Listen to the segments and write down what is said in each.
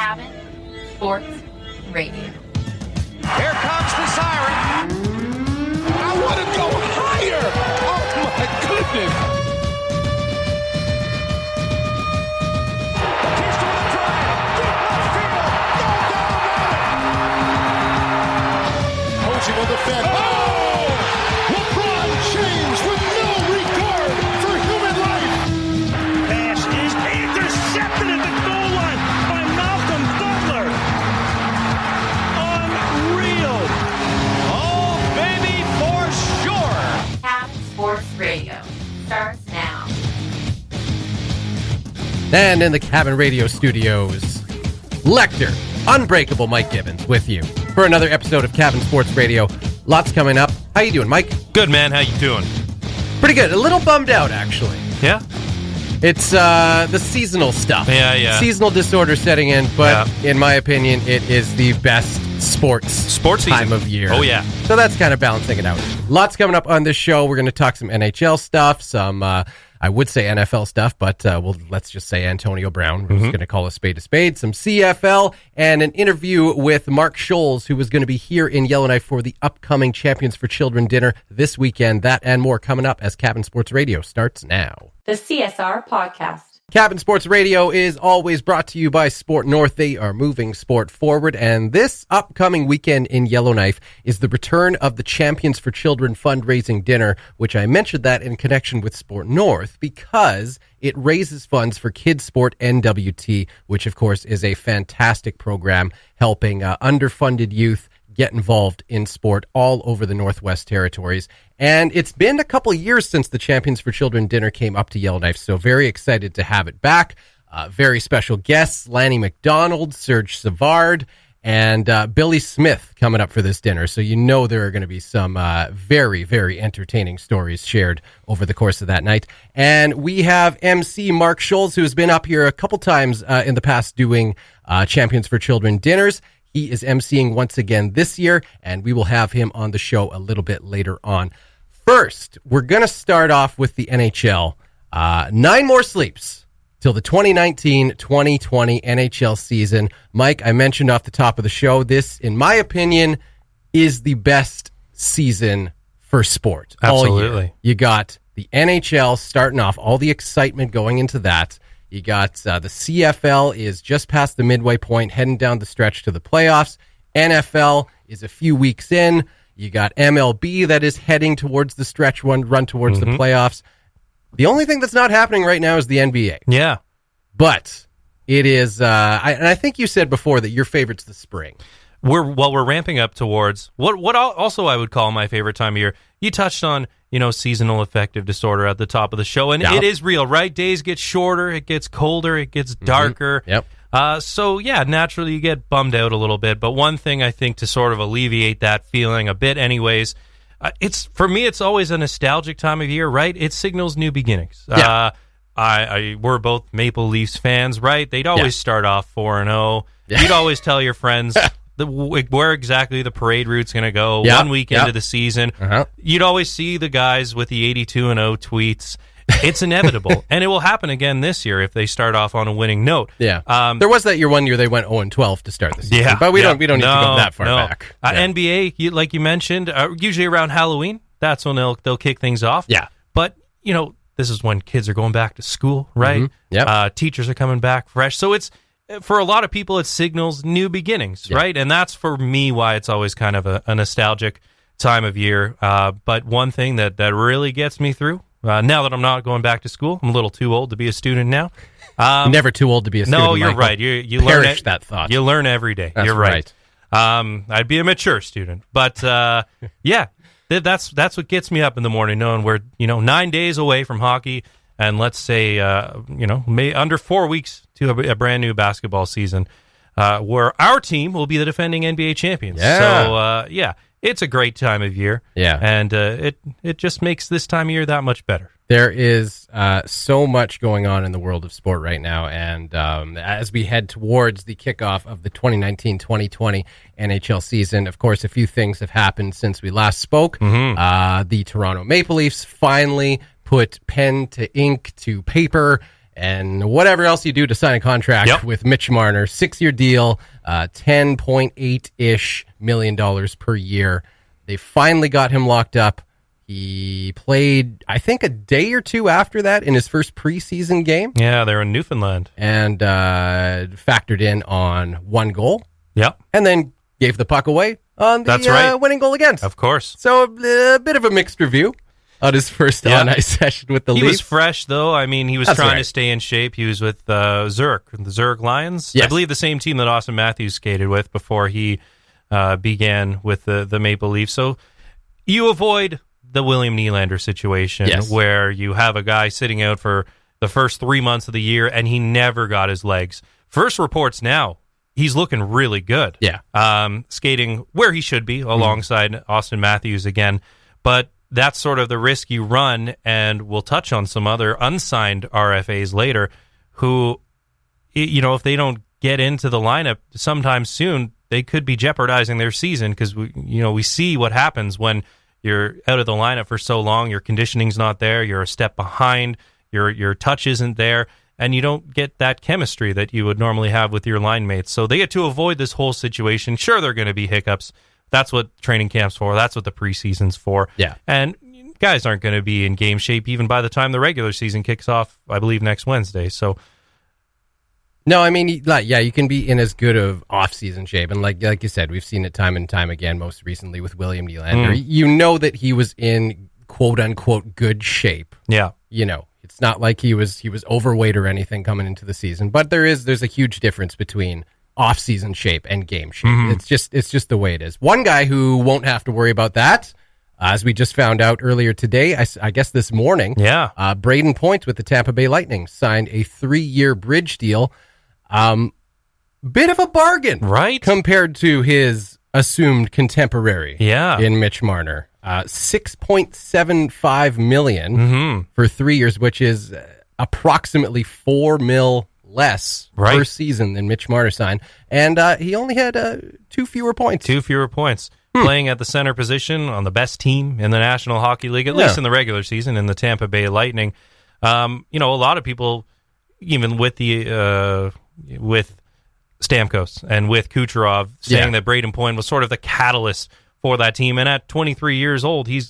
Cabin Sports Radio. Here comes the siren. I want to go higher. Oh, my goodness. Batista with a drive. Deep left field. No doubt about it. Posey will defend. Oh! LeBron James with no regard for human life. Pass is intercepted at the goal line by Malcolm Butler. Unreal. Oh, baby, for sure. Cabin Sports Radio starts now. And in the Cabin Radio studios, Lecter, Unbreakable Mike Gibbons with you for another episode of Cabin Sports Radio. Lots coming up. How you doing, Mike? Good, man. How you doing? Pretty good. A little bummed out, actually. Yeah? It's the seasonal stuff. Yeah. Seasonal disorder setting in, but in my opinion, it is the best sports time of year. Oh, yeah. So that's kind of balancing it out. Lots coming up on this show. We're going to talk some NHL stuff, some, I would say NFL stuff, but let's just say Antonio Brown. We're just going to call a spade, some CFL, and an interview with Mark Sholz, who was going to be here in Yellowknife for the upcoming Champions for Children dinner this weekend. That and more coming up as Cabin Sports Radio starts now. The CSR Podcast. Cabin Sports Radio is always brought to you by Sport North. They are moving sport forward, and this upcoming weekend in Yellowknife is the return of the Champions for Children fundraising dinner, which I mentioned that in connection with Sport North because it raises funds for Kids Sport NWT, which of course is a fantastic program helping underfunded youth get involved in sport all over the Northwest Territories. And it's been a couple of years since the Champions for Children dinner came up to Yellowknife, so very excited to have it back. Very special guests, Lanny McDonald, Serge Savard, and Billy Smith coming up for this dinner. So you know there are going to be some very, very entertaining stories shared over the course of that night. And we have MC Mark Sholz, who has been up here a couple times in the past doing Champions for Children dinners. He is emceeing once again this year, and we will have him on the show a little bit later on. First, we're going to start off with the NHL. 9 more sleeps till the 2019-2020 NHL season. Mike, I mentioned off the top of the show, this, in my opinion, is the best season for sport. Absolutely. All year. You got the NHL starting off, all the excitement going into that. You got the CFL is just past the midway point, heading down the stretch to the playoffs. NFL is a few weeks in. You got MLB that is heading towards the stretch run towards the playoffs. The only thing that's not happening right now is the NBA. Yeah. But it is, I think you said before that your favorite's the spring. We're ramping up towards what also I would call my favorite time of year. You touched on, seasonal affective disorder at the top of the show, and it is real, right? Days get shorter, it gets colder, it gets darker. Yep. So, naturally you get bummed out a little bit, but one thing I think to sort of alleviate that feeling a bit anyways, for me, it's always a nostalgic time of year, right? It signals new beginnings. Yeah. We're both Maple Leafs fans, right? They'd always start off 4-0. Yeah. You'd always tell your friends where exactly the parade route's going to go 1 week into the season. You'd always see the guys with the 82-0 tweets. It's inevitable, and it will happen again this year if they start off on a winning note. Yeah, there was that year one year they went 0-12 to start the season. Yeah, but we don't need to go that far back. NBA, like you mentioned, usually around Halloween, that's when they'll kick things off. Yeah, but this is when kids are going back to school, right? Teachers are coming back fresh, so it's. For a lot of people, it signals new beginnings, right? And that's, for me, why it's always kind of a nostalgic time of year. But one thing that really gets me through, now that I'm not going back to school, I'm a little too old to be a student now. Never too old to be a student, No, you're Michael. right. You Perish that thought. You learn every day. That's you're right. I'd be a mature student. But, that's what gets me up in the morning, knowing we're 9 days away from hockey. And let's say, under 4 weeks to a brand new basketball season, where our team will be the defending NBA champions. Yeah. So, it's a great time of year. Yeah. And it just makes this time of year that much better. There is so much going on in the world of sport right now, and as we head towards the kickoff of the 2019-2020 NHL season, of course, a few things have happened since we last spoke. The Toronto Maple Leafs finally put pen to ink to paper and whatever else you do to sign a contract with Mitch Marner. 6-year deal, $10.8-ish million per year. They finally got him locked up. He played, I think, a day or two after that in his first preseason game. Yeah, they're in Newfoundland. And factored in on 1 goal. Yep. And then gave the puck away on the winning goal against. Of course. So a bit of a mixed review on his first on-ice session with the Leafs. He was fresh, though. I mean, he was trying to stay in shape. He was with Zurich, the Zurich Lions. Yes. I believe the same team that Austin Matthews skated with before he began with the Maple Leafs. So you avoid the William Nylander situation where you have a guy sitting out for the first 3 months of the year and he never got his legs. First reports now, he's looking really good. Yeah. Skating where he should be alongside Austin Matthews again. But that's sort of the risk you run, and we'll touch on some other unsigned RFAs later who, if they don't get into the lineup sometime soon, they could be jeopardizing their season because, we see what happens when you're out of the lineup for so long, your conditioning's not there, you're a step behind, your touch isn't there, and you don't get that chemistry that you would normally have with your line mates. So they get to avoid this whole situation. Sure, there are going to be hiccups. That's what training camp's for. That's what the preseason's for. Yeah. And guys aren't going to be in game shape even by the time the regular season kicks off, I believe, next Wednesday. So, no, I mean, you can be in as good of off-season shape. And like you said, we've seen it time and time again, most recently with William Nylander. You know that he was in quote-unquote good shape. Yeah. It's not like he was overweight or anything coming into the season. But there's a huge difference between off-season shape and game shape. It's just the way it is. One guy who won't have to worry about that, as we just found out earlier today, I guess this morning, Braden Point with the Tampa Bay Lightning signed a 3-year bridge deal. Bit of a bargain, right? Compared to his assumed contemporary in Mitch Marner. $6.75 million for 3 years, which is approximately $4 million less per season than Mitch Marner signed. And he only had 2 fewer points. 2 fewer points. Playing at the center position on the best team in the National Hockey League, at least in the regular season, in the Tampa Bay Lightning. A lot of people, even with with Stamkos and with Kucherov, saying that Braden Point was sort of the catalyst for that team. And at 23 years old, you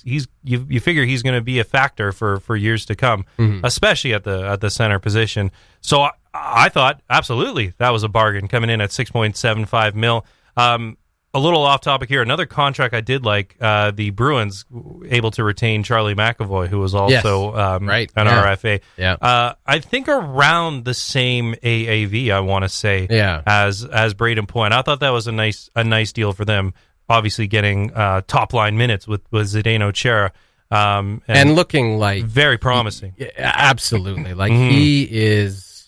figure he's going to be a factor for years to come, especially at the center position. So I thought absolutely that was a bargain coming in at $6.75 million. A little off topic here. Another contract I did like, the Bruins able to retain Charlie McAvoy, who was also an RFA. Yeah. I think around the same AAV, I want to say, as Braden Point. I thought that was a nice deal for them. Obviously, getting top line minutes with Zdeno Chara, and looking like very promising. Absolutely, like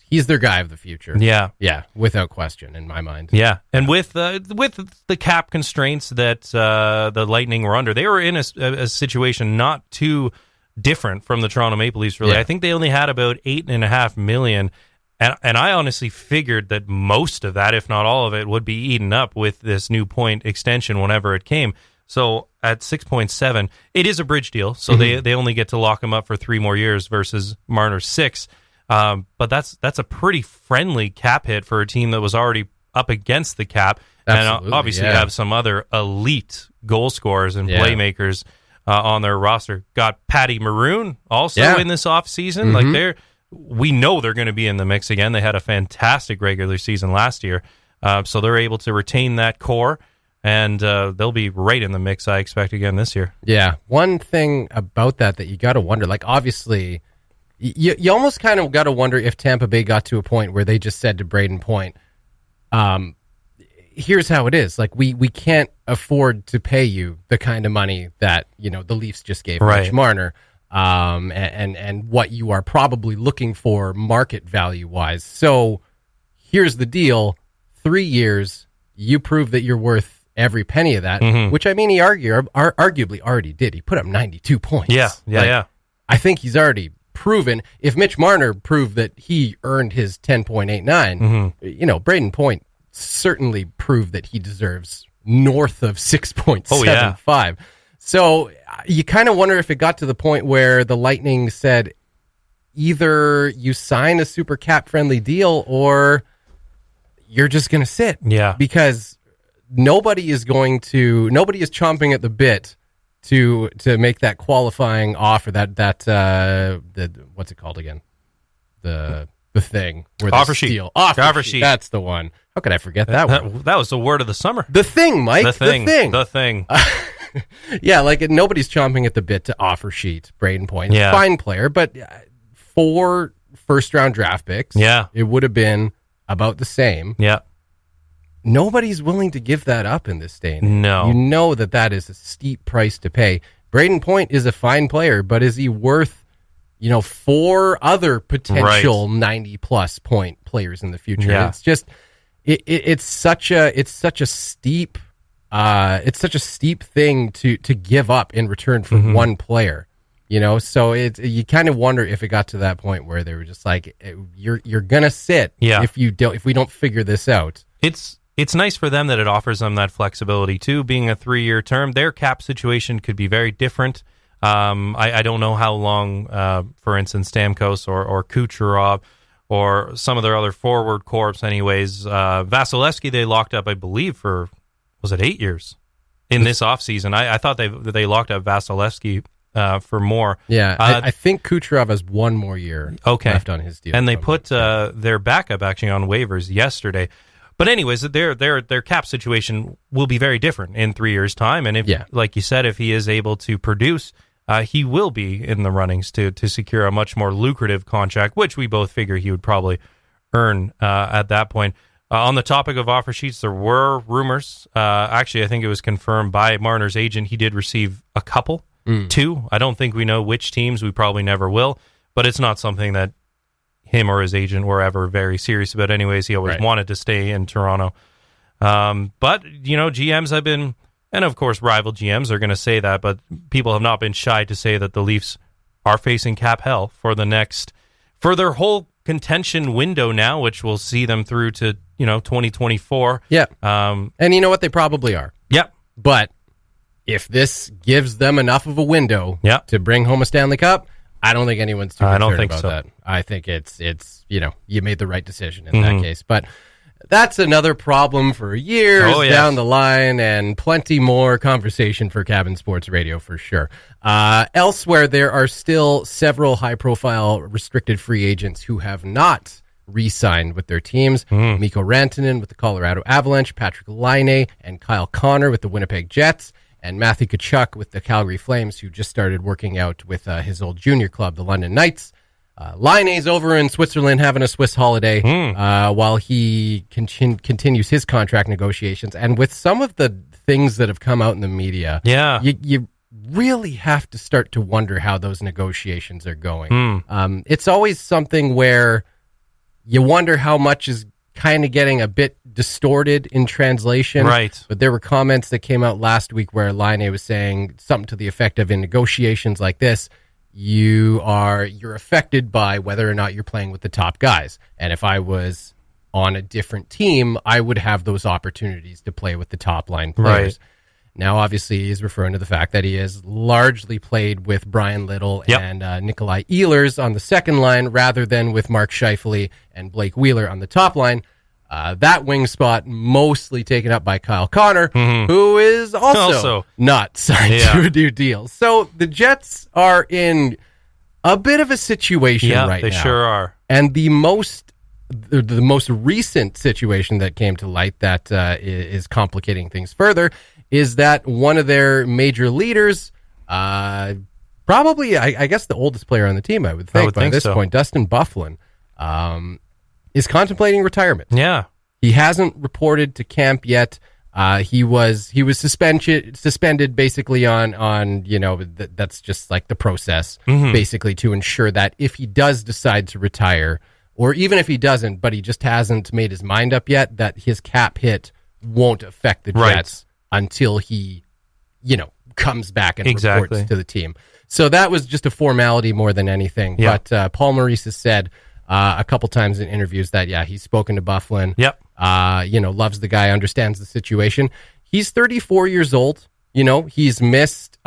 he's their guy of the future. Yeah, without question, in my mind. Yeah, and with the cap constraints that the Lightning were under, they were in a situation not too different from the Toronto Maple Leafs. Really, I think they only had about $8.5 million, and I honestly figured that most of that, if not all of it, would be eaten up with this new point extension whenever it came. So at 6.7, it is a bridge deal, so they only get to lock him up for 3 more years versus Marner's 6. But that's a pretty friendly cap hit for a team that was already up against the cap. Absolutely, and obviously have some other elite goal scorers and playmakers on their roster. Got Patty Maroon also in this offseason. Like we know they're going to be in the mix again. They had a fantastic regular season last year. So they're able to retain that core, and they'll be right in the mix, I expect, again this year. Yeah. One thing about that you got to wonder, like obviously you almost kind of got to wonder if Tampa Bay got to a point where they just said to Braden Point, here's how it is. Like we can't afford to pay you the kind of money that, the Leafs just gave Mitch Marner. And what you are probably looking for market value wise. So here's the deal. 3 years, you prove that you're worth every penny of that, which I mean, he arguably already did. He put up 92 points. Yeah. I think he's already proven. If Mitch Marner proved that he earned his 10.89, Braden Point certainly proved that he deserves north of 6.75. So you kind of wonder if it got to the point where the Lightning said, either you sign a super cap friendly deal or you're just going to sit. Yeah. Because nobody is chomping at the bit to make that qualifying offer, that what's it called again? The thing where offer sheet. Offer sheet. That's the one. How could I forget that one? That was the word of the summer. The thing, Mike. The thing. Yeah, like nobody's chomping at the bit to offer sheet Braden Point. Yeah. Fine player, but 4 first-round draft picks. Yeah. It would have been about the same. Yeah. Nobody's willing to give that up in this day. No. You know that is a steep price to pay. Braden Point is a fine player, but is he worth 4 other potential 90-plus point players in the future? Yeah. It's just it's such a steep thing to give up in return for one player. So you kind of wonder if it got to that point where they were just like, you're gonna sit if we don't figure this out. It's nice for them that it offers them that flexibility too. Being a 3-year term, their cap situation could be very different. I don't know how long, for instance, Stamkos or Kucherov or some of their other forward corps. Anyways, Vasilevsky they locked up, I believe, for was it 8 years in this offseason? I thought they locked up Vasilevsky for more. Yeah, I think Kucherov has 1 more year left on his deal. And they put their backup actually on waivers yesterday. But anyways, their cap situation will be very different in 3 years' time. And if, like you said, if he is able to produce, he will be in the runnings to secure a much more lucrative contract, which we both figure he would probably earn at that point. On the topic of offer sheets, there were rumors. Actually, I think it was confirmed by Marner's agent. He did receive a couple, 2. I don't think we know which teams. We probably never will. But it's not something that him or his agent were ever very serious about. Anyways, he always wanted to stay in Toronto. But, GMs have been, and of course rival GMs are going to say that, but people have not been shy to say that the Leafs are facing cap hell for their whole contention window now, which will see them through to, 2024. Yeah. And you know what? They probably are. Yeah. But if this gives them enough of a window to bring home a Stanley Cup, I don't think anyone's too concerned about that. I think it's you made the right decision in that case. But that's another problem for years down the line, and plenty more conversation for Cabin Sports Radio for sure. Elsewhere, there are still several high-profile restricted free agents who have not re-signed with their teams. Mikko Rantanen with the Colorado Avalanche, Patrick Laine and Kyle Connor with the Winnipeg Jets, and Matthew Tkachuk with the Calgary Flames, who just started working out with his old junior club, the London Knights. Laine's over in Switzerland having a Swiss holiday while he continues his contract negotiations. And with some of the things that have come out in the media, you really have to start to wonder how those negotiations are going. It's always something where you wonder how much is kind of getting a bit distorted in translation. Right. But there were comments that came out last week where Laine was saying something to the effect of, in negotiations like this, you're affected by whether or not you're playing with the top guys. And if I was on a different team, I would have those opportunities to play with the top line players. Right. Now, obviously, he's referring to the fact that he has largely played with Brian Little and Nikolai Ehlers on the second line rather than with Mark Scheifele and Blake Wheeler on the top line. That wing spot mostly taken up by Kyle Connor, who is also not signed to a new deal. So the Jets are in a bit of a situation right now. They sure are. And the most recent situation that came to light that is complicating things further is that one of their major leaders, probably, I guess the oldest player on the team, I would think by this point, Dustin Byfuglien, is contemplating retirement. Yeah. He hasn't reported to camp yet. He was suspended basically on that's just like the process, basically, to ensure that if he does decide to retire, or even if he doesn't, but he just hasn't made his mind up yet, that his cap hit won't affect the Jets until he, comes back and reports to the team. So that was just a formality more than anything. Yeah. But Paul Maurice has said a couple times in interviews that, he's spoken to Byfuglien. Yep. Loves the guy, understands the situation. He's 34 years old. He's missed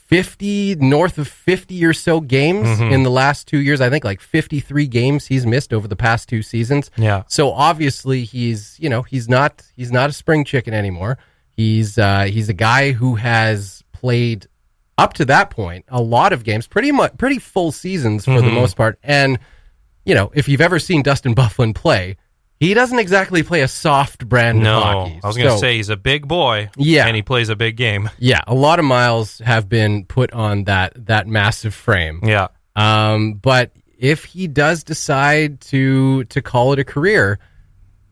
north of 50 or so games in the last 2 years. I think like 53 games he's missed over the past 2 seasons. Yeah. So obviously he's not a spring chicken anymore. He's a guy who has played up to that point a lot of games, pretty full seasons for the most part. And if you've ever seen Dustin Byfuglien play, he doesn't exactly play a soft brand of hockey. I was going to say he's a big boy, and he plays a big game. Yeah, a lot of miles have been put on that massive frame. Yeah. But if he does decide to call it a career,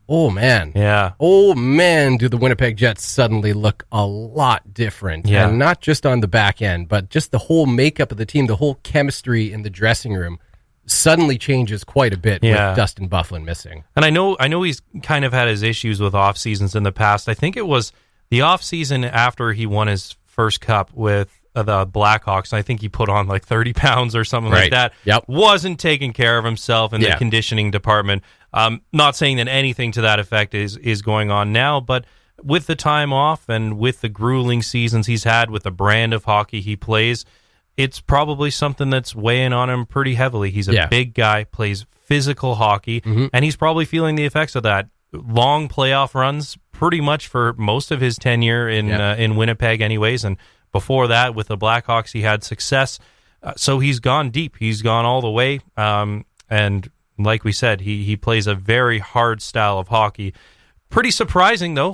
oh man, do the Winnipeg Jets suddenly look a lot different. Yeah. And not just on the back end, but just the whole makeup of the team, the whole chemistry in the dressing room suddenly changes quite a bit with Dustin Byfuglien missing. And I know he's kind of had his issues with off seasons in the past. I think it was the off season after he won his first cup with the Blackhawks. I think he put on like 30 pounds or something like that. Yep. Wasn't taking care of himself in the conditioning department. Not saying that anything to that effect is going on now, but with the time off and with the grueling seasons he's had with the brand of hockey he plays, it's probably something that's weighing on him pretty heavily. He's a big guy, plays physical hockey, and he's probably feeling the effects of that. Long playoff runs pretty much for most of his tenure in Winnipeg anyways, and before that with the Blackhawks he had success. So he's gone deep. He's gone all the way, and like we said, he plays a very hard style of hockey. Pretty surprising, though,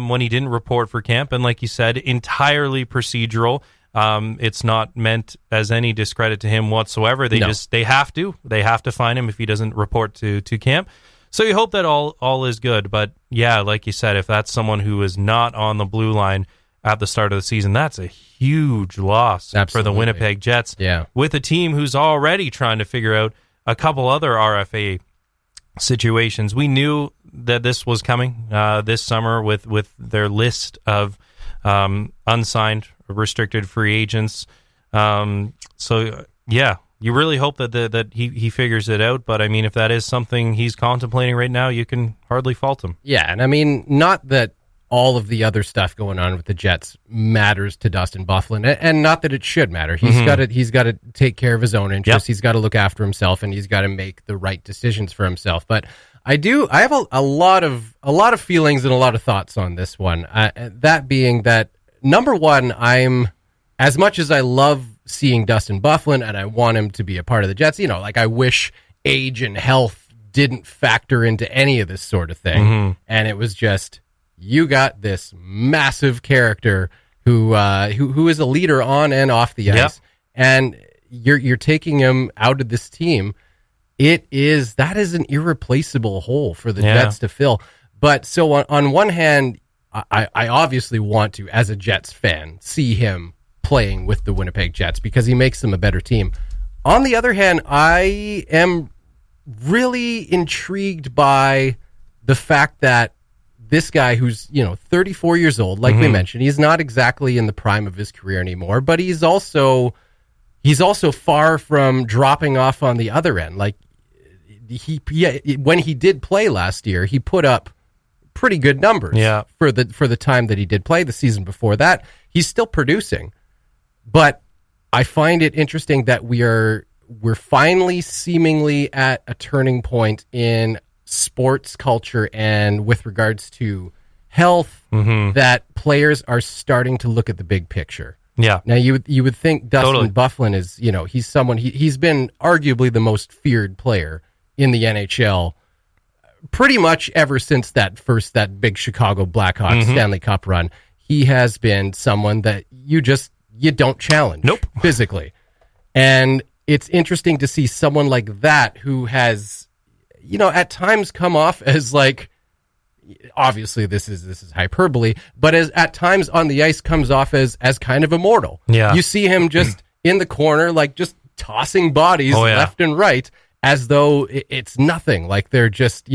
when he didn't report for camp, and like you said, entirely procedural. It's not meant as any discredit to him whatsoever. They have to find him if he doesn't report to camp. So you hope that all is good. But yeah, like you said, if that's someone who is not on the blue line at the start of the season, that's a huge loss for the Winnipeg Jets. Yeah. With a team who's already trying to figure out a couple other RFA situations. We knew that this was coming this summer with their list of unsigned restricted free agents. So yeah, you really hope that he figures it out. But I mean, if that is something he's contemplating right now, you can hardly fault him. Yeah, and I mean, not that all of the other stuff going on with the Jets matters to Dustin Byfuglien, and not that it should matter. He's got to take care of his own interests. He's got to look after himself, and he's got to make the right decisions for himself. But I have a lot of feelings and a lot of thoughts on this one. That being that, number one, as much as I love seeing Dustin Byfuglien and I want him to be a part of the Jets, I wish age and health didn't factor into any of this sort of thing. And it was just, you got this massive character who is a leader on and off the ice, and you're taking him out of this team. That is an irreplaceable hole for the Jets to fill. But so on one hand, I obviously want to, as a Jets fan, see him playing with the Winnipeg Jets because he makes them a better team. On the other hand, I am really intrigued by the fact that this guy who's 34 years old, like we mentioned, he's not exactly in the prime of his career anymore, but he's also far from dropping off on the other end. Like when he did play last year, he put up pretty good numbers for the time that he did play. The season before that, he's still producing. But I find it interesting that we're finally seemingly at a turning point in sports culture and with regards to health, that players are starting to look at the big picture. Yeah. Now you would think Dustin Byfuglien is, he's someone, he's been arguably the most feared player in the NHL pretty much ever since that big Chicago Blackhawks Stanley Cup run. He has been someone that you don't challenge physically. And it's interesting to see someone like that who has, at times come off as like, obviously this is hyperbole, but at times on the ice comes off as kind of immortal. Yeah. You see him just in the corner, like just tossing bodies left and right as though it's nothing. Like they're just,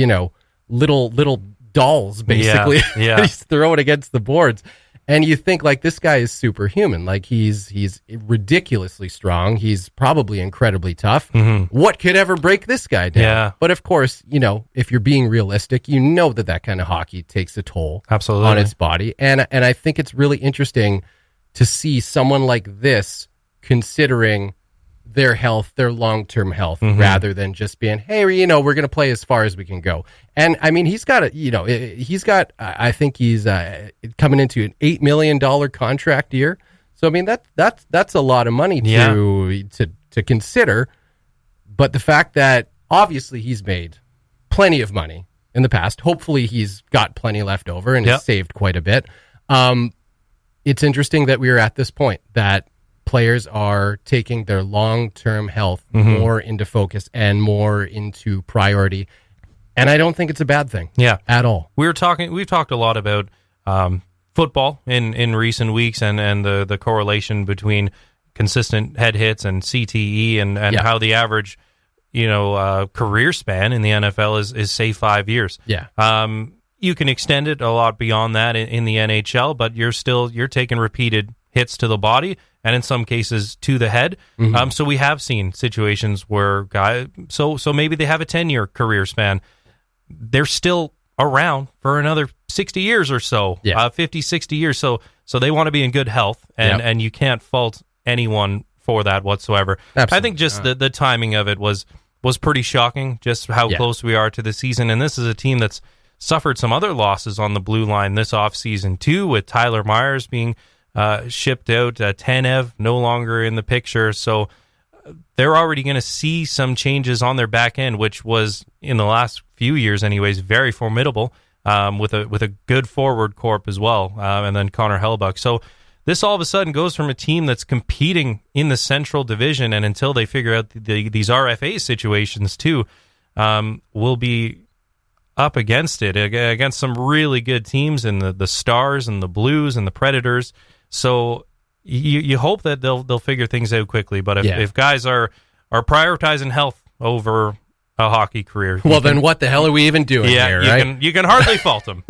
little dolls basically. Yeah. He's throwing against the boards. And you think like this guy is superhuman. Like he's ridiculously strong. He's probably incredibly tough. What could ever break this guy down? Yeah. But of course, if you're being realistic, that kind of hockey takes a toll on its body. And I think it's really interesting to see someone like this considering their health, their long-term health, rather than just being, hey, we're going to play as far as we can go. And I mean, I think he's coming into an $8 million contract year. So I mean, that's a lot of money to consider. But the fact that obviously he's made plenty of money in the past, hopefully he's got plenty left over and has saved quite a bit. It's interesting that we are at this point that players are taking their long-term health more into focus and more into priority. And I don't think it's a bad thing at all. We've talked a lot about football in recent weeks and the correlation between consistent head hits and CTE and how the average, career span in the NFL is say 5 years. Yeah. You can extend it a lot beyond that in the NHL, but you're taking repeated hits to the body and in some cases to the head. So we have seen situations where guys, so maybe they have a 10-year career span. They're still around for another 60 years or so, 50, 60 years. So they want to be in good health, and you can't fault anyone for that whatsoever. Absolutely. I think just the timing of it was pretty shocking, just how close we are to the season. And this is a team that's suffered some other losses on the blue line this offseason too, with Tyler Myers being shipped out, Tanev no longer in the picture. So they're already going to see some changes on their back end, which was in the last few years anyways, very formidable, with a good forward corp as well. And then Connor Hellebuyck. So this all of a sudden goes from a team that's competing in the Central Division, and until they figure out these RFA situations too, will be up against it, against some really good teams in the Stars and the Blues and the Predators. So you hope that they'll figure things out quickly. But if guys are prioritizing health over a hockey career, well, then what the hell are we even doing here, right? You can hardly fault them.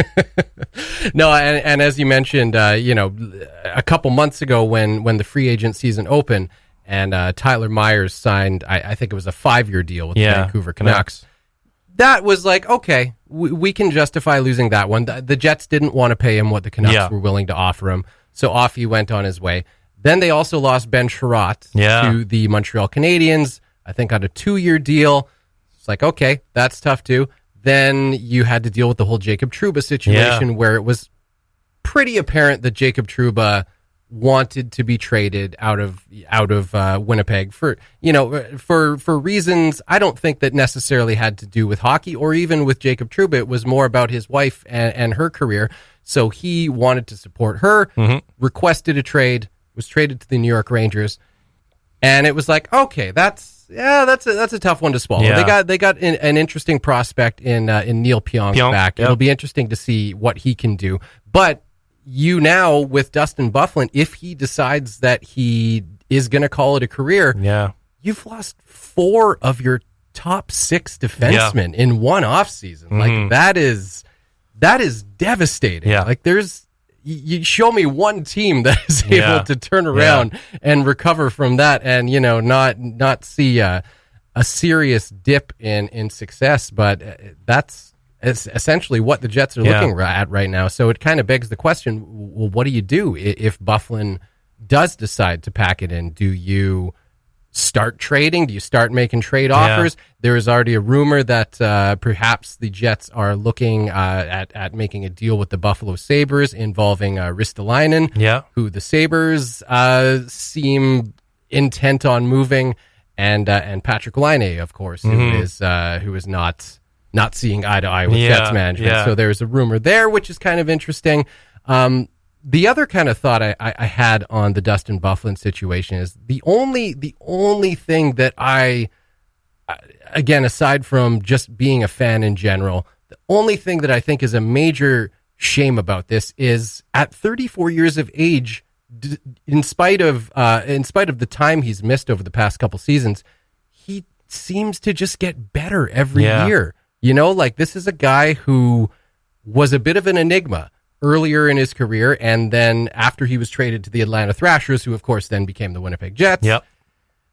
No, and as you mentioned, a couple months ago when the free agent season opened and Tyler Myers signed, I think it was a 5-year deal with the Vancouver Canucks. Yeah. That was like, okay, we can justify losing that one. The Jets didn't want to pay him what the Canucks were willing to offer him, so off he went on his way. Then they also lost Ben Sherratt to the Montreal Canadiens, I think on a 2-year deal. It's like, okay, that's tough too. Then you had to deal with the whole Jacob Trouba situation where it was pretty apparent that Jacob Trouba wanted to be traded out of Winnipeg for reasons I don't think that necessarily had to do with hockey or even with Jacob Trouba. It was more about his wife and her career. So he wanted to support her, requested a trade, was traded to the New York Rangers, and it was like, okay, that's a tough one to swallow. Yeah. They got an interesting prospect in Neil Pionk back. Yep. It'll be interesting to see what he can do. But you now, with Dustin Byfuglien, if he decides that he is going to call it a career, you've lost 4 of your top 6 defensemen in one offseason. Like that is devastating. Yeah. Like you show me one team that is able to turn around and recover from that, and not see a serious dip in success. But it's essentially what the Jets are looking at right now. So it kind of begs the question, well, what do you do if Byfuglien does decide to pack it in? Do you start trading? Do you start making trade offers? There is already a rumor that perhaps the Jets are looking at making a deal with the Buffalo Sabres involving Ristolainen, who the Sabres seem intent on moving, and Patrick Laine, of course, who is not seeing eye to eye with Jets management. Yeah. So there's a rumor there, which is kind of interesting. The other kind of thought I had on the Dustin Byfuglien situation is the only thing that again, aside from just being a fan in general, the only thing that I think is a major shame about this is at 34 years of age, in spite of the time he's missed over the past couple seasons, he seems to just get better every year. Like this is a guy who was a bit of an enigma earlier in his career, and then after he was traded to the Atlanta Thrashers, who of course then became the Winnipeg Jets,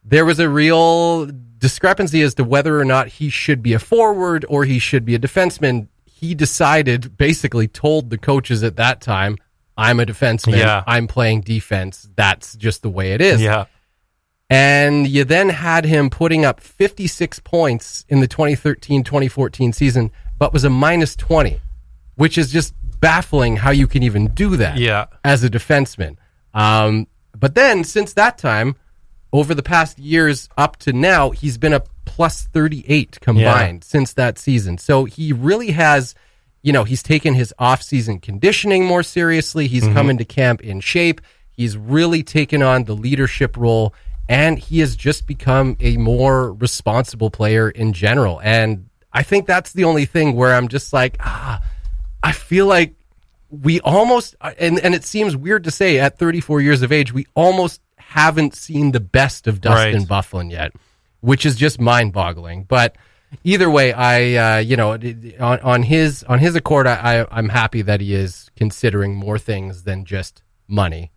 there was a real discrepancy as to whether or not he should be a forward or he should be a defenseman. He basically told the coaches at that time, I'm a defenseman, I'm playing defense, that's just the way it is. And you then had him putting up 56 points in the 2013-2014 season, but was a minus 20, which is just baffling how you can even do that as a defenseman. But then since that time, over the past years up to now, he's been a plus 38 combined since that season. So he really has, he's taken his off-season conditioning more seriously. He's come into camp in shape. He's really taken on the leadership role, and he has just become a more responsible player in general. And I think that's the only thing where I'm just like, I feel like we almost, and it seems weird to say at 34 years of age, we almost haven't seen the best of Dustin Byfuglien yet, which is just mind-boggling. But either way, on his accord, I'm happy that he is considering more things than just money,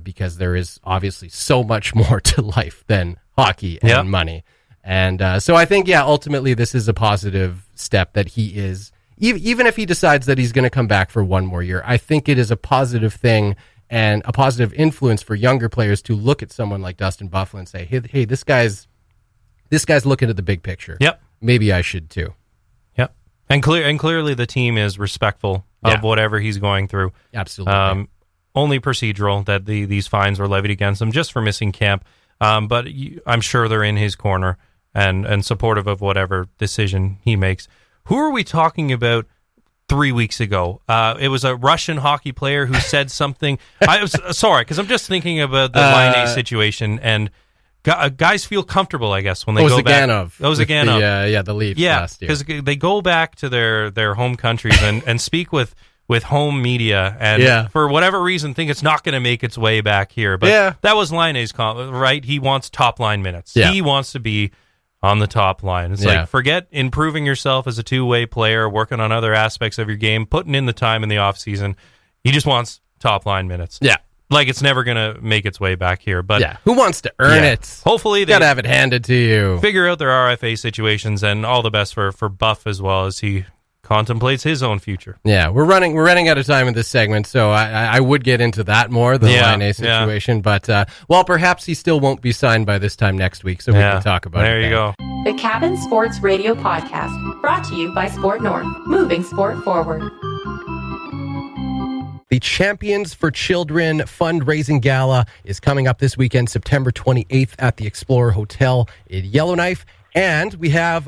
because there is obviously so much more to life than hockey and money. And so I think, ultimately this is a positive step that he is, even if he decides that he's going to come back for one more year, I think it is a positive thing and a positive influence for younger players to look at someone like Dustin Byfuglien and say, hey, this guy's looking at the big picture. Yep. Maybe I should too. Yep. And clearly the team is respectful of whatever he's going through. Absolutely. Only procedural that these fines were levied against him just for missing camp. But I'm sure they're in his corner and supportive of whatever decision he makes. Who are we talking about 3 weeks ago? It was a Russian hockey player who said something. I was sorry, because I'm just thinking about the Laine situation, and guys feel comfortable, I guess, when they go back. Zaganov. The Leafs last year. Because they go back to their home countries and speak with home media, and for whatever reason think it's not going to make its way back here. But that was Laine's comment, right? He wants top line minutes. He wants to be on the top line. It's like, forget improving yourself as a two-way player, working on other aspects of your game, putting in the time in the offseason. He just wants top line minutes. Yeah. Like, it's never going to make its way back here. But who wants to earn it? Hopefully they got to have it handed to you. Figure out their RFA situations, and all the best for Buff as well as he contemplates his own future. Yeah, we're running out of time in this segment, so I would get into that more, the Laine situation. But, perhaps he still won't be signed by this time next week, so we can talk about it. There you go. The Cabin Sports Radio Podcast, brought to you by Sport North, moving sport forward. The Champions for Children fundraising gala is coming up this weekend, September 28th at the Explorer Hotel in Yellowknife. And we have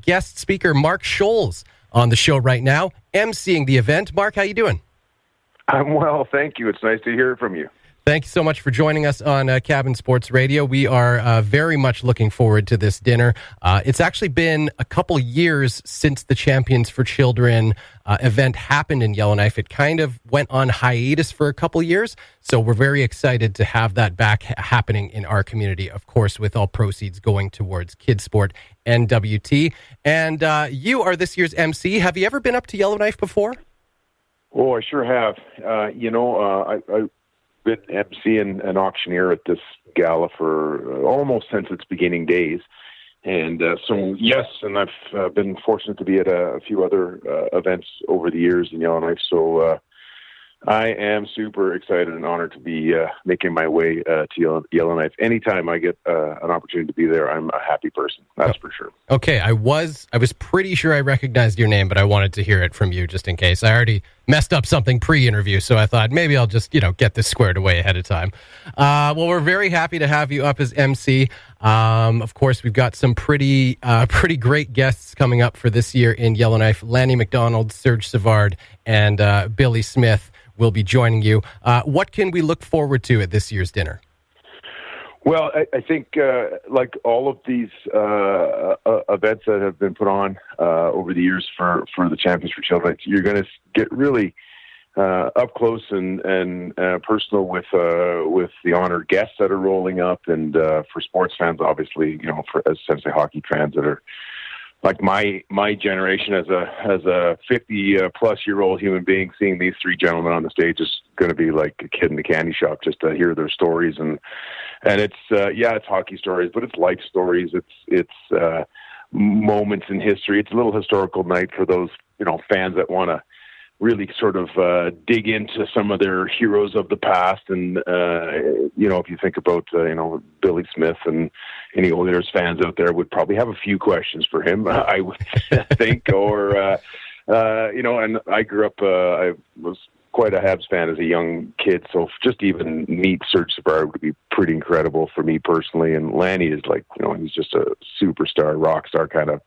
guest speaker Mark Sholz on the show right now, emceeing the event. Mark, how you doing? I'm well, thank you. It's nice to hear from you. Thank you so much for joining us on Cabin Sports Radio. We are very much looking forward to this dinner. It's actually been a couple years since the Champions for Children event happened in Yellowknife. It kind of went on hiatus for a couple years, so we're very excited to have that back happening in our community, of course, with all proceeds going towards Kids Sport NWT. And you are this year's MC. Have you ever been up to Yellowknife before? Oh, I sure have. I've been MC and auctioneer at this gala for almost since its beginning days. And so, yes, and I've been fortunate to be at a few other events over the years in Yellowknife. So I am super excited and honored to be making my way to Yellowknife. Anytime I get an opportunity to be there, I'm a happy person. That's for sure. Okay, I was pretty sure I recognized your name, but I wanted to hear it from you just in case. I already messed up something pre-interview, so I thought maybe I'll just get this squared away ahead of time. Well, we're very happy to have you up as MC. Of course, we've got some pretty great guests coming up for this year in Yellowknife. Lanny McDonald, Serge Savard, and Billy Smith will be joining you. What can we look forward to at this year's dinner? Well, I think like all of these events that have been put on over the years for the Champions for Children, you're going to get really up close and personal with the honored guests that are rolling up, and for sports fans, obviously, for essentially hockey fans that are like my generation as a 50 plus year old human being, seeing these three gentlemen on the stage is going to be like a kid in the candy shop just to hear their stories, and it's it's hockey stories, but it's life stories. It's moments in history. It's a little historical night for those fans that want to really sort of dig into some of their heroes of the past. And, if you think about, Billy Smith, and any Oilers fans out there would probably have a few questions for him, I would think. Or, and I grew up, I was quite a Habs fan as a young kid. So just even meet Serge Savard would be pretty incredible for me personally. And Lanny is like, he's just a superstar, rock star kind of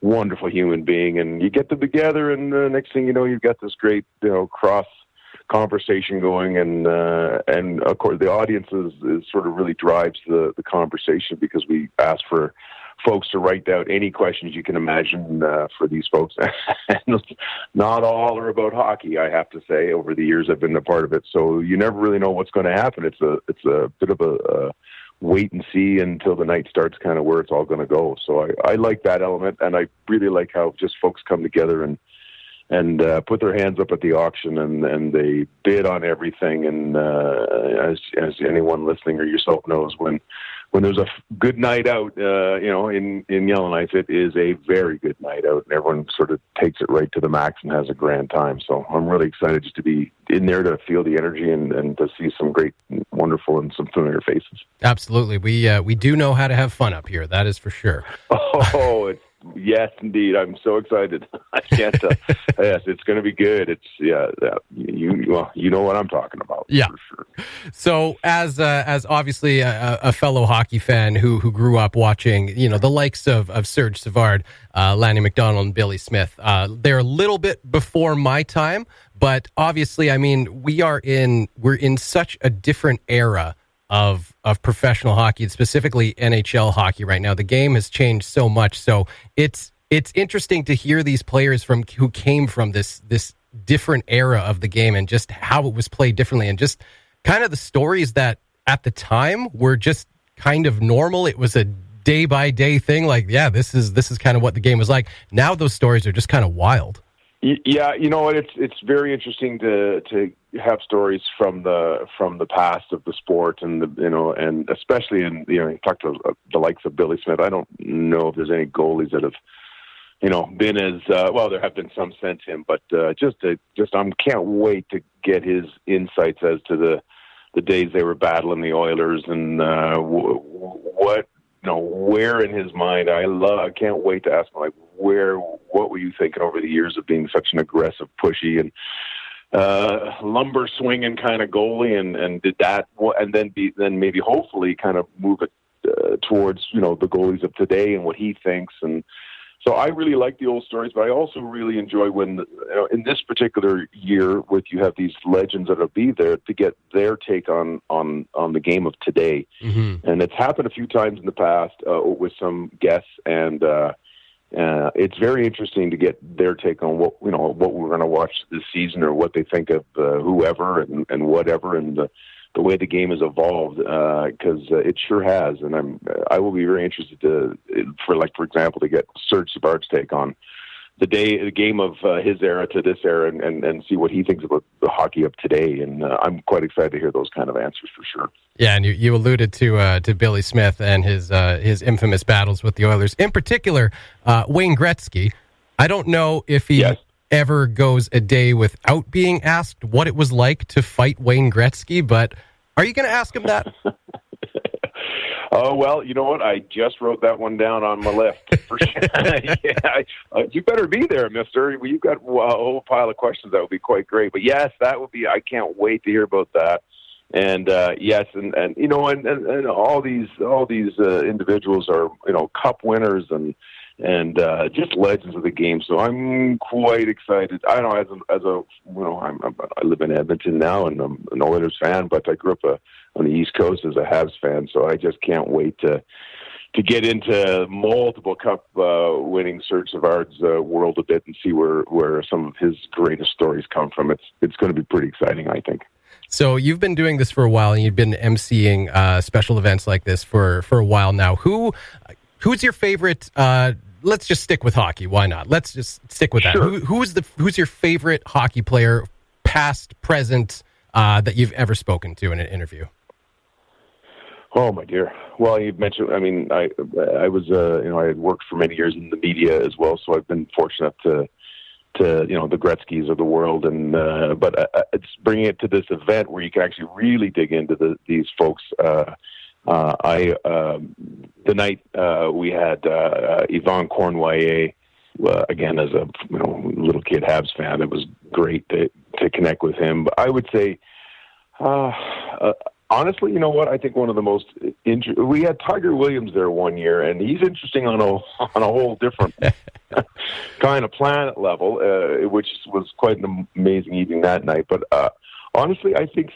wonderful human being. And you get them together, and the next thing you know, you've got this great, cross conversation going. And of course the audience is sort of really drives the conversation, because we ask for folks to write down any questions you can imagine for these folks. And not all are about hockey, I have to say. Over the years I've been a part of it, so you never really know what's going to happen. It's a bit of a wait and see until the night starts, kind of where it's all going to go. So I like that element, and I really like how just folks come together and put their hands up at the auction, and they bid on everything. And as anyone listening or yourself knows, when there's a good night out, in Yellowknife, it is a very good night out, and everyone sort of takes it right to the max and has a grand time. So I'm really excited just to be in there, to feel the energy, and to see some great, wonderful, and some familiar faces. Absolutely. We do know how to have fun up here. That is for sure. Oh, yes, indeed. I'm so excited. I can't. Yes, it's going to be good. It's you know what I'm talking about. Yeah, for sure. So as obviously a fellow hockey fan who grew up watching, the likes of Serge Savard, Lanny McDonald, and Billy Smith, they're a little bit before my time, but obviously, I mean, we're in such a different era of professional hockey, and specifically NHL hockey right now. The game has changed so much. So it's interesting to hear these players who came from this different era of the game, and just how it was played differently, and just kind of the stories that at the time were just kind of normal. It was a day by day thing. Like, yeah, this is kind of what the game was like. Now those stories are just kind of wild. Yeah, it's very interesting to have stories from the past of the sport, and and especially you talk to the likes of Billy Smith. I don't know if there's any goalies that have been as well. There have been some since him, but I can't wait to get his insights as to the days they were battling the Oilers, and where in his mind. I can't wait to ask him, like, what were you thinking over the years of being such an aggressive, pushy, and lumber swinging kind of goalie, and did that, and then maybe hopefully kind of move it towards the goalies of today and what he thinks. And so I really like the old stories, but I also really enjoy when in this particular year, you have these legends that'll be there to get their take on the game of today. Mm-hmm. And it's happened a few times in the past with some guests, and it's very interesting to get their take on what we're going to watch this season, or what they think of whoever and whatever, and the way the game has evolved, because it sure has. And I will be very interested for example, to get Serge Savard's take on the game of his era to this era, and see what he thinks about the hockey of today. And I'm quite excited to hear those kind of answers for sure. Yeah, and you alluded to Billy Smith and his infamous battles with the Oilers. In particular, Wayne Gretzky. I don't know if he ever goes a day without being asked what it was like to fight Wayne Gretzky, but are you going to ask him that? Oh, well, you know what? I just wrote that one down on my list. For sure. You better be there, mister. You've got a whole pile of questions. That would be quite great. But yes, that would be, I can't wait to hear about that. And yes, and all these individuals are, cup winners and just legends of the game. So I'm quite excited. I don't know, I live in Edmonton now, and I'm an Oilers fan, but I grew up on the East Coast as a Habs fan. So I just can't wait to get into multiple cup winning Serge Savard's world a bit, and see where some of his greatest stories come from. It's going to be pretty exciting, I think. So you've been doing this for a while, and you've been emceeing special events like this for a while now. Who's your favorite? Let's just stick with hockey. Why not? Let's just stick with that. Sure. Who's your favorite hockey player, past, present, that you've ever spoken to in an interview? Oh, my dear. Well, you mentioned, I mean, I was, I had worked for many years in the media as well, so I've been fortunate to the Gretzkys of the world, and it's bringing it to this event where you can actually really dig into these folks. The night we had Yvonne Cornwallier, again, as a little kid Habs fan, it was great to connect with him. But I would say, honestly, you know what? I think one of the most we had Tiger Williams there one year, and he's interesting on a whole different kind of planet level, which was quite an amazing evening that night. But honestly, I think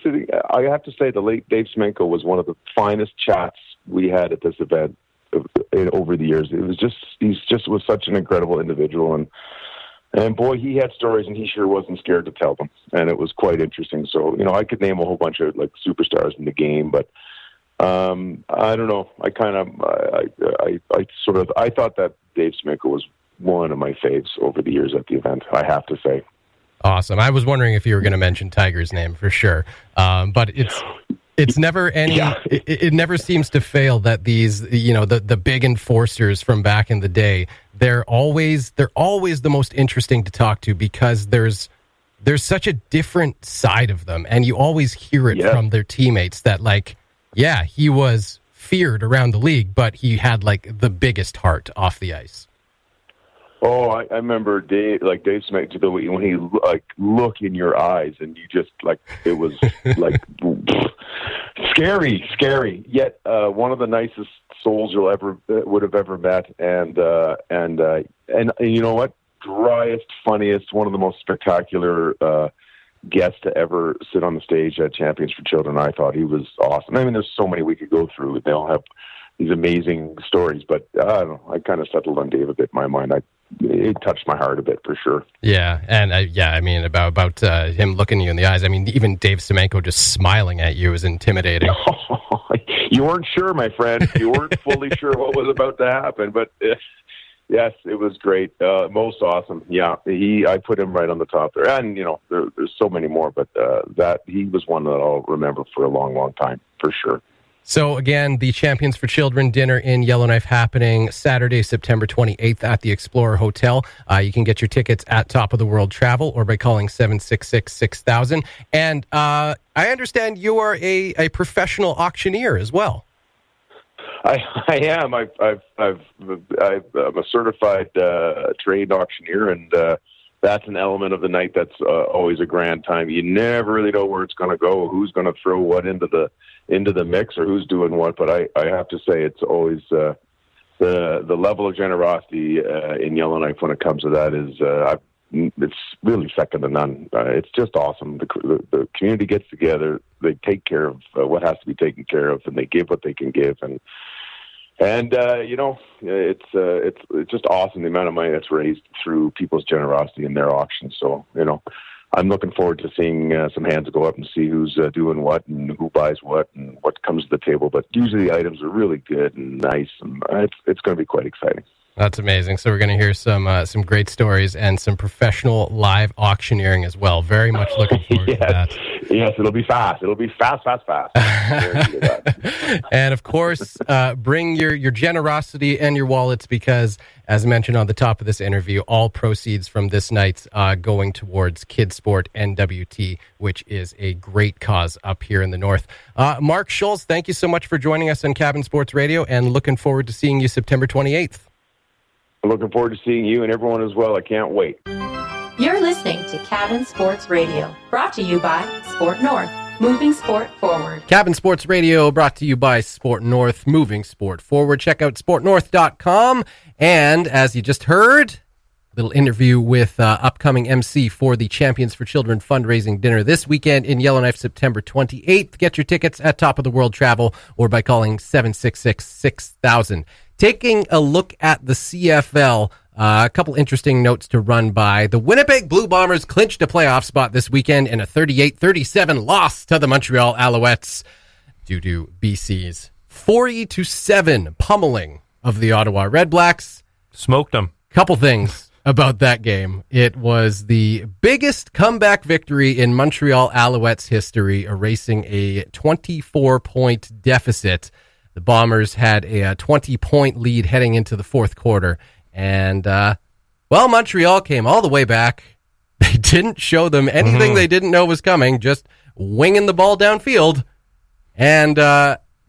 I have to say the late Dave Semenko was one of the finest chats we had at this event over the years. It was he was such an incredible individual, and boy, he had stories, and he sure wasn't scared to tell them, and it was quite interesting. So, I could name a whole bunch of superstars in the game, but I don't know. I thought that Dave Semenko was one of my faves over the years at the event, I have to say. Awesome. I was wondering if you were going to mention Tiger's name for sure, but it's never any. Yeah. It never seems to fail that these, the big enforcers from back in the day, they're always the most interesting to talk to, because there's such a different side of them, and you always hear it from their teammates that he was feared around the league, but he had the biggest heart off the ice. Oh, I remember Dave Semenko, when he look in your eyes, and you just it was scary. Yet one of the nicest souls you would have ever met, and you know what? Driest, funniest, one of the most spectacular guests to ever sit on the stage at Champions for Children. I thought he was awesome. I mean, there's so many we could go through. They all have these amazing stories, but I don't know. I kind of settled on Dave a bit in my mind. It touched my heart a bit, for sure. Yeah, and I mean, about him looking you in the eyes. I mean, even Dave Semenko just smiling at you was intimidating. You weren't sure, my friend. You weren't fully sure what was about to happen, but yes, it was great. Most awesome. Yeah, I put him right on the top there, and there's so many more, but that he was one that I'll remember for a long, long time, for sure. So again, the Champions for Children dinner in Yellowknife happening Saturday, September 28th at the Explorer Hotel. You can get your tickets at Top of the World Travel or by calling 766-6000. And I understand you are a professional auctioneer as well. I am. I'm a certified trained auctioneer, and that's an element of the night that's always a grand time. You never really know where it's going to go, who's going to throw what into the mix, or who's doing what. But I have to say, it's always the level of generosity in Yellowknife when it comes to that is it's really second to none. It's just awesome. The community gets together, they take care of what has to be taken care of, and they give what they can give, and it's just awesome, the amount of money that's raised through people's generosity in their auctions. So I'm looking forward to seeing some hands go up and see who's doing what and who buys what and what comes to the table. But usually the items are really good and nice, and it's going to be quite exciting. That's amazing. So we're going to hear some great stories and some professional live auctioneering as well. Very much looking forward to that. Yes, it'll be fast. It'll be fast. And of course, bring your generosity and your wallets, because, as mentioned on the top of this interview, all proceeds from this night's going towards Kids Sport NWT, which is a great cause up here in the north. Mark Sholz, thank you so much for joining us on Cabin Sports Radio, and looking forward to seeing you September 28th. I'm looking forward to seeing you and everyone as well. I can't wait. You're listening to Cabin Sports Radio, brought to you by Sport North, moving sport forward. Cabin Sports Radio, brought to you by Sport North, moving sport forward. Check out sportnorth.com. And as you just heard, a little interview with upcoming MC for the Champions for Children fundraising dinner this weekend in Yellowknife, September 28th. Get your tickets at Top of the World Travel or by calling 766-6000. Taking a look at the CFL, a couple interesting notes to run by. The Winnipeg Blue Bombers clinched a playoff spot this weekend in a 38-37 loss to the Montreal Alouettes due to BC's 40-7 pummeling of the Ottawa Red Blacks. Smoked them. Couple things about that game. It was the biggest comeback victory in Montreal Alouettes history, erasing a 24-point deficit. The Bombers had a 20-point lead heading into the fourth quarter, and Well, Montreal came all the way back. They didn't show them anything they didn't know was coming, just winging the ball downfield, and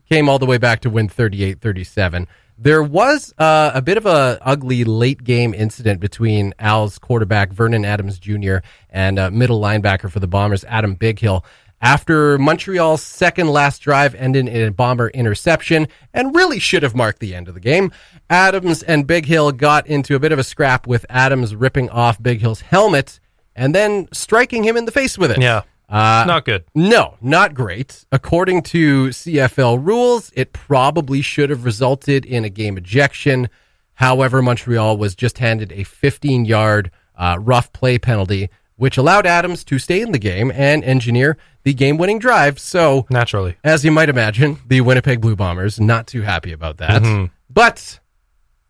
came all the way back to win 38-37. There was a bit of a ugly late-game incident between Al's quarterback, Vernon Adams Jr., and middle linebacker for the Bombers, Adam Bighill, after Montreal's second last drive ended in a Bomber interception and really should have marked the end of the game. Adams and Bighill got into a bit of a scrap, with Adams ripping off Bighill's helmet and then striking him in the face with it. Yeah. Not good. No, not great. According to CFL rules, it probably should have resulted in a game ejection. However, Montreal was just handed a 15-yard rough play penalty, which allowed Adams to stay in the game and engineer the game-winning drive. So, naturally, as you might imagine, the Winnipeg Blue Bombers not too happy about that. But,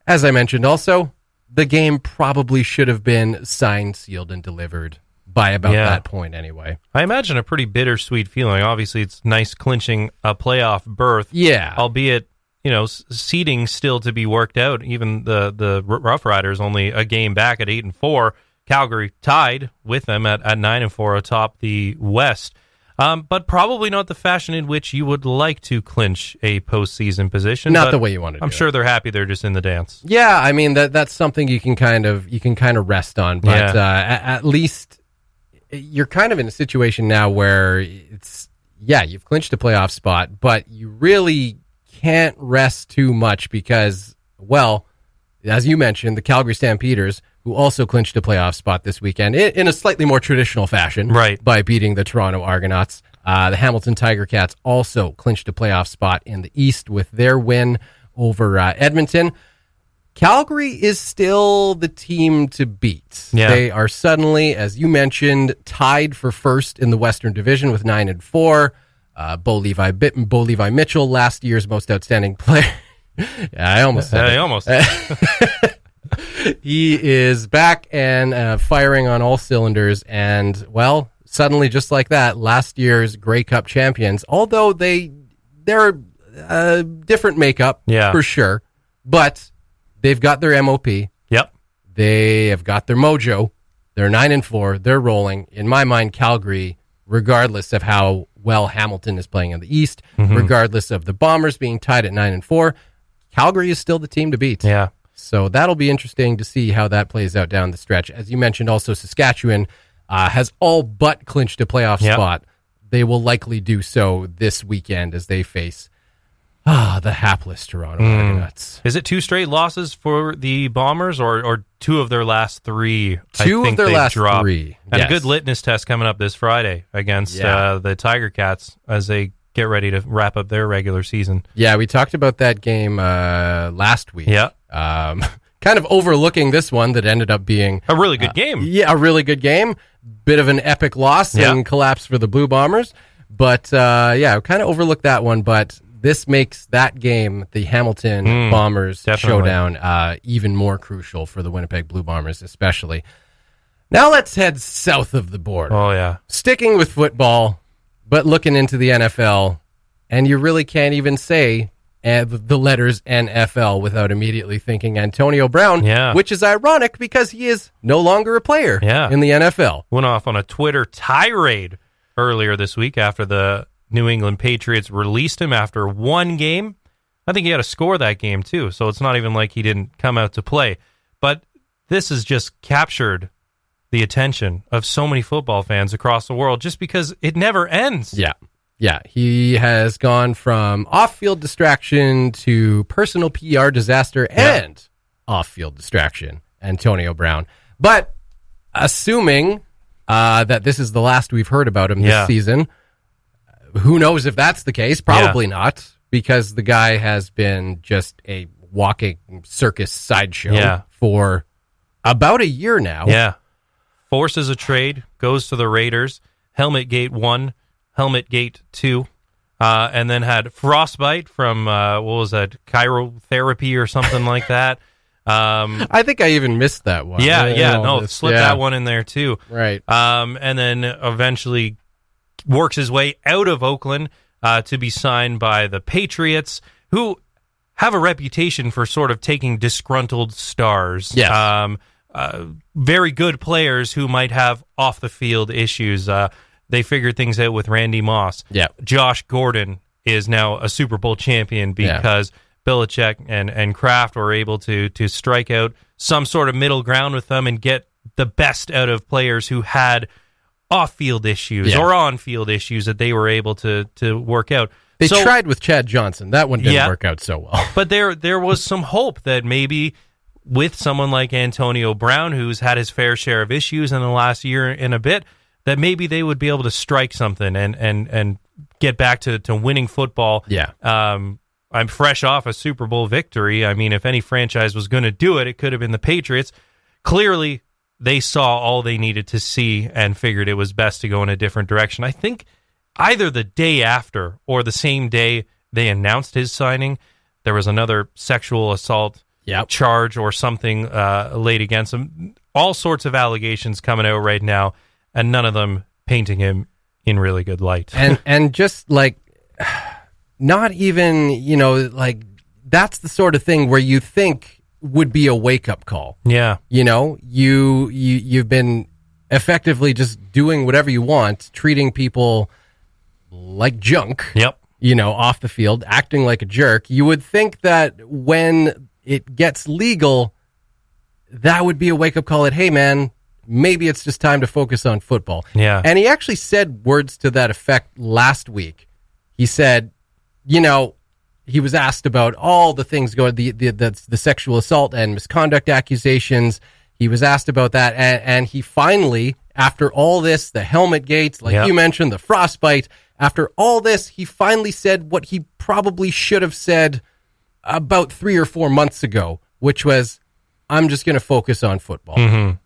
as I mentioned also, the game probably should have been signed, sealed, and delivered by about that point anyway. I imagine a pretty bittersweet feeling. Obviously, it's nice clinching a playoff berth. Yeah. Albeit, seeding still to be worked out. Even the Rough Riders only a game back at 8-4. Calgary tied with them at 9-4 atop the West. But probably not the fashion in which you would like to clinch a postseason position. Not the way you want to do I'm sure they're happy they're just in the dance. Yeah, I mean that's something you can kind of rest on. But at least you're kind of in a situation now where you've clinched a playoff spot, but you really can't rest too much because, well, as you mentioned, the Calgary Stampeders, who also clinched a playoff spot this weekend in a slightly more traditional fashion, right, by beating the Toronto Argonauts. The Hamilton Tiger Cats also clinched a playoff spot in the East with their win over Edmonton. Calgary is still the team to beat. Yeah. They are suddenly, as you mentioned, tied for first in the Western Division with 9-4. Bo Levi Mitchell, last year's most outstanding player. I almost said it. He is back and firing on all cylinders. And, well, suddenly, just like that, last year's Grey Cup champions, although they're a different makeup, for sure, but they've got their MOP. Yep. They have got their mojo. They're 9-4. They're rolling. In my mind, Calgary, regardless of how well Hamilton is playing in the East, regardless of the Bombers being tied at 9-4, Calgary is still the team to beat. Yeah. So that'll be interesting to see how that plays out down the stretch. As you mentioned, also Saskatchewan has all but clinched a playoff spot. They will likely do so this weekend as they face the hapless Toronto Argonauts. Is it 2 straight losses for the Bombers or 2 of their last 3? Two of their last dropped. 3. And a good litmus test coming up this Friday against the Tiger Cats as they get ready to wrap up their regular season. Yeah, we talked about that game last week. Yeah. Kind of overlooking this one that ended up being a really good game. Yeah, a really good game. Bit of an epic loss and collapse for the Blue Bombers. But, kind of overlooked that one. But this makes that game, the Hamilton Bombers showdown, even more crucial for the Winnipeg Blue Bombers, especially. Now let's head south of the border. Oh, yeah. Sticking with football, but looking into the NFL, and you really can't even say the letters NFL without immediately thinking Antonio Brown, which is ironic because he is no longer a player in the NFL. Went off on a Twitter tirade earlier this week after the New England Patriots released him after one game. I think he had to score that game too, so it's not even like he didn't come out to play. But this has just captured the attention of so many football fans across the world just because it never ends. Yeah, he has gone from off-field distraction to personal PR disaster and off-field distraction, Antonio Brown. But assuming that this is the last we've heard about him this season, who knows if that's the case? Probably not, because the guy has been just a walking circus sideshow for about a year now. Yeah. Forces a trade, goes to the Raiders, Helmet Gate 1, Helmet Gate 2, and then had frostbite from, chirotherapy or something like that. I think I even missed that one. Slip that one in there too. Right. And then eventually works his way out of Oakland to be signed by the Patriots, who have a reputation for sort of taking disgruntled stars. Yes. very good players who might have off the field issues. They figured things out with Randy Moss. Yeah. Josh Gordon is now a Super Bowl champion because Belichick and Kraft were able to strike out some sort of middle ground with them and get the best out of players who had off-field issues or on-field issues that they were able to work out. They tried with Chad Johnson. That one didn't work out so well. But there was some hope that maybe with someone like Antonio Brown, who's had his fair share of issues in the last year and a bit, that maybe they would be able to strike something and get back to winning football. Yeah. I'm fresh off a Super Bowl victory. I mean, if any franchise was going to do it, it could have been the Patriots. Clearly, they saw all they needed to see and figured it was best to go in a different direction. I think either the day after or the same day they announced his signing, there was another sexual assault charge or something laid against him. All sorts of allegations coming out right now, and none of them painting him in really good light. And just like, not even, like, that's the sort of thing where you think would be a wake-up call. Yeah. You've been effectively just doing whatever you want, treating people like junk. Yep. Off the field, acting like a jerk. You would think that when it gets legal, that would be a wake-up call that, hey, man, maybe it's just time to focus on football. Yeah. And he actually said words to that effect last week. He said, he was asked about all the things going, the sexual assault and misconduct accusations. He was asked about that, and he finally, after all this, the helmet gates, like you mentioned, the frostbite, after all this, he finally said what he probably should have said about 3 or 4 months ago, which was, I'm just going to focus on football. Mm-hmm.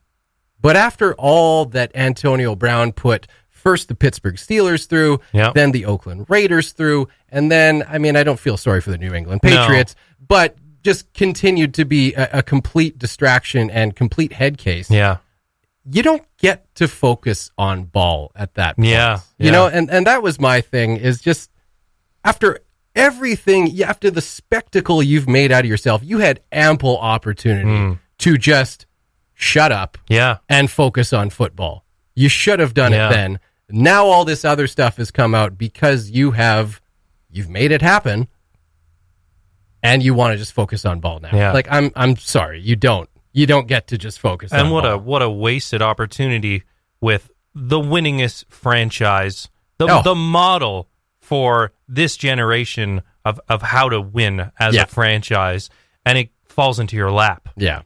But after all that Antonio Brown put first the Pittsburgh Steelers through, then the Oakland Raiders through, and then, I don't feel sorry for the New England Patriots, but just continued to be a complete distraction and complete head case. Yeah. You don't get to focus on ball at that point. Yeah. And that was my thing, is just after everything, after the spectacle you've made out of yourself, you had ample opportunity to just shut up and focus on football. You should have done it then. Now all this other stuff has come out because you've made it happen, and you want to just focus on ball now. Yeah. Like, I'm sorry, you don't get to just focus on ball. And what a wasted opportunity with the winningest franchise, the model for this generation of how to win as a franchise, and it falls into your lap. Yeah.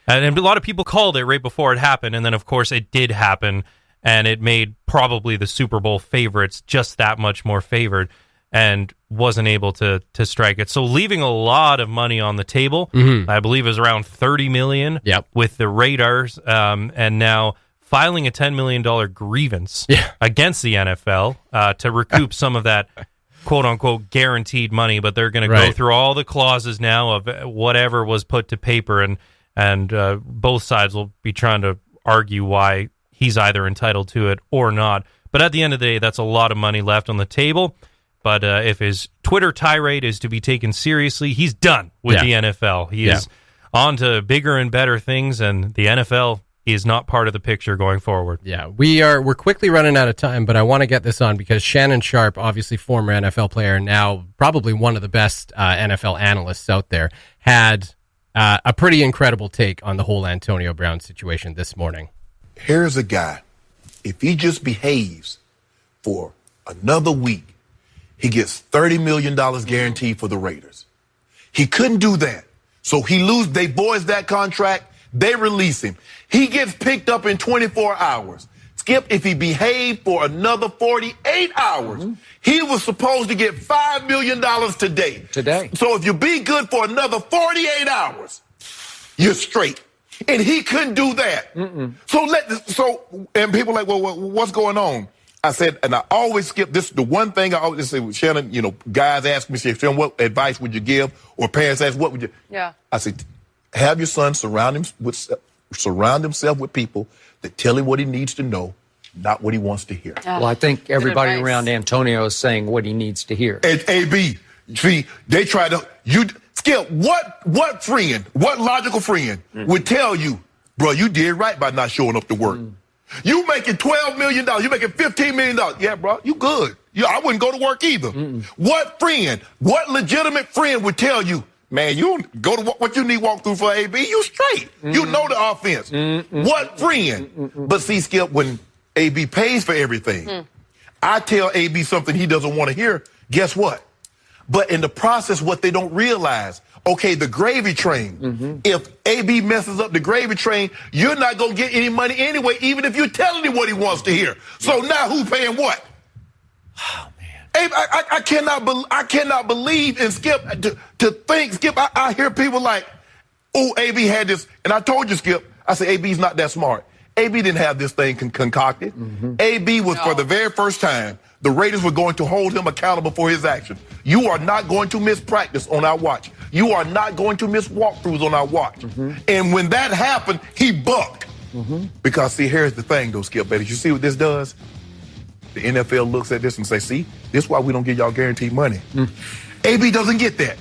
And a lot of people called it right before it happened, and then, of course, it did happen, and it made probably the Super Bowl favorites just that much more favored, and wasn't able to strike it. So leaving a lot of money on the table, I believe it was around $30 million with the Raiders, and now filing a $10 million grievance against the NFL to recoup some of that quote-unquote guaranteed money, but they're going to go through all the clauses now of whatever was put to paper, and both sides will be trying to argue why he's either entitled to it or not. But at the end of the day, that's a lot of money left on the table. But if his Twitter tirade is to be taken seriously, he's done with the NFL. He is on to bigger and better things, and the NFL is not part of the picture going forward. Yeah, we're quickly running out of time, but I want to get this on because Shannon Sharp, obviously former NFL player, now probably one of the best NFL analysts out there, had a pretty incredible take on the whole Antonio Brown situation this morning. Here's a guy, if he just behaves for another week, he gets $30 million guaranteed for the Raiders. He couldn't do that. So they voice that contract, they release him. He gets picked up in 24 hours. Skip, if he behaved for another 48 hours, he was supposed to get $5 million today. So if you be good for another 48 hours, you're straight. And he couldn't do that. And people are like, well, what's going on? I said, and I always skip this. The one thing I always say with Shannon, guys ask me, say, Shannon, what advice would you give? Or parents ask, what would you? Yeah. I said, have your son surround himself with people that tell him what he needs to know, not what he wants to hear. Well, I think everybody around Antonio is saying what he needs to hear. And AB, see, they try to, Skip, what friend, what logical friend would tell you, Bro, you did right by not showing up to work. You making $12 million. You making $15 million. Yeah, bro, you good. I wouldn't go to work either. What legitimate friend would tell you, man, you don't go to what you need walk through for AB, you straight. You know the offense. What friend? But see, Skip, when AB pays for everything, I tell AB something he doesn't want to hear, guess what? But in the process, what they don't realize, okay, the gravy train, if AB messes up the gravy train, you're not going to get any money anyway, even if you're telling him what he wants to hear. So now who's paying what? Oh, man. AB, I cannot believe, and Skip, to think, Skip, I hear people like, oh, AB had this, and I told you, Skip, I said, AB's not that smart. AB didn't have this thing concocted. AB was, for the very first time, the Raiders were going to hold him accountable for his actions. You are not going to miss practice on our watch. You are not going to miss walkthroughs on our watch. And when that happened, he bucked. Because, see, here's the thing, though, Skip, baby. You see what this does? The NFL looks at this and say, see, this is why we don't give y'all guaranteed money. AB doesn't get that.